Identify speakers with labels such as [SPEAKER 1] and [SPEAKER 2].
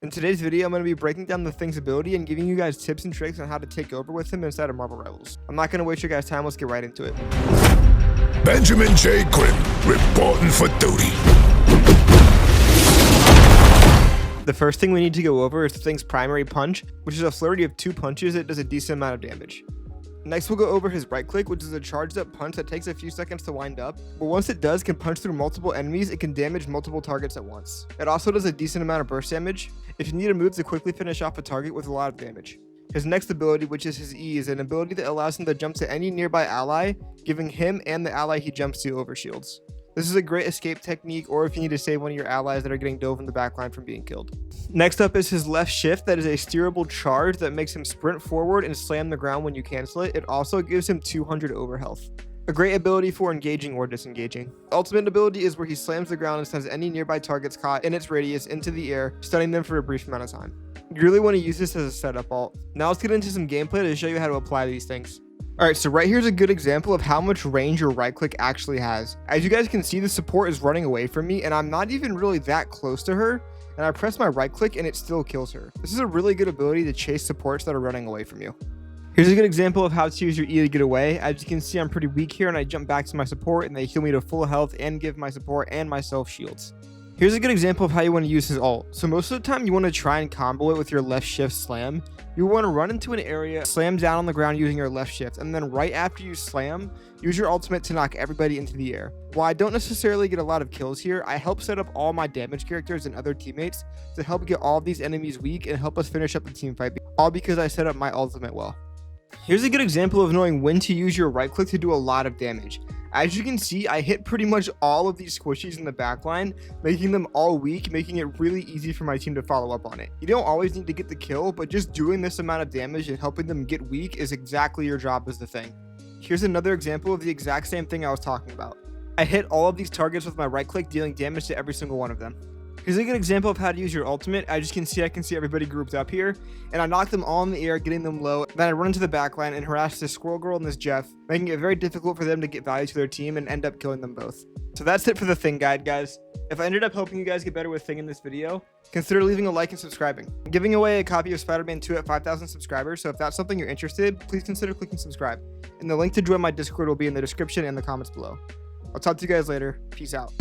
[SPEAKER 1] In today's video, I'm going to be breaking down the Thing's ability and giving you guys tips and tricks on how to take over with him inside of Marvel Rivals. I'm not going to waste your guys' time, let's get right into it.
[SPEAKER 2] Benjamin J. Grimm, reporting for duty.
[SPEAKER 1] The first thing we need to go over is the Thing's primary punch, which is a flurry of 2 punches that does a decent amount of damage. Next, we'll go over his right click, which is a charged up punch that takes a few seconds to wind up, but once it does, can punch through multiple enemies. It can damage multiple targets at once. It also does a decent amount of burst damage if you need a move to quickly finish off a target with a lot of damage. His next ability, which is his E, is an ability that allows him to jump to any nearby ally, giving him and the ally he jumps to overshields. This is a great escape technique, or if you need to save one of your allies that are getting dove in the backline from being killed. Next up is his left shift, that is a steerable charge that makes him sprint forward and slam the ground when you cancel it. It also gives him 200 over health. A great ability for engaging or disengaging. Ultimate ability is where he slams the ground and sends any nearby targets caught in its radius into the air, stunning them for a brief amount of time. You really want to use this as a setup ult. Now let's get into some gameplay to show you how to apply these things. Alright, so right here's a good example of how much range your right click actually has. As you guys can see, the support is running away from me and I'm not even really that close to her, and I press my right click and it still kills her. This is a really good ability to chase supports that are running away from you. Here's a good example of how to use your E to get away. As you can see, I'm pretty weak here and I jump back to my support and they heal me to full health and give my support and myself shields. Here's a good example of how you want to use his ult. So most of the time you want to try and combo it with your left shift slam. You want to run into an area, slam down on the ground using your left shift, and then right after you slam, use your ultimate to knock everybody into the air. While I don't necessarily get a lot of kills here, I help set up all my damage characters and other teammates to help get all of these enemies weak and help us finish up the team fight, all because I set up my ultimate well. Here's a good example of knowing when to use your right click to do a lot of damage. As you can see, I hit pretty much all of these squishies in the backline, making them all weak, making it really easy for my team to follow up on it. You don't always need to get the kill, but just doing this amount of damage and helping them get weak is exactly your job as the Thing. Here's another example of the exact same thing I was talking about. I hit all of these targets with my right click, dealing damage to every single one of them. Here's a good example of how to use your ultimate. As you can see, I can see everybody grouped up here, and I knock them all in the air, getting them low. Then I run into the backline and harass this Squirrel Girl and this Jeff, making it very difficult for them to get value to their team and end up killing them both. So that's it for the Thing guide, guys. If I ended up helping you guys get better with Thing in this video, consider leaving a like and subscribing. I'm giving away a copy of Spider-Man 2 at 5,000 subscribers, so if that's something you're interested, please consider clicking subscribe. And the link to join my Discord will be in the description and the comments below. I'll talk to you guys later. Peace out.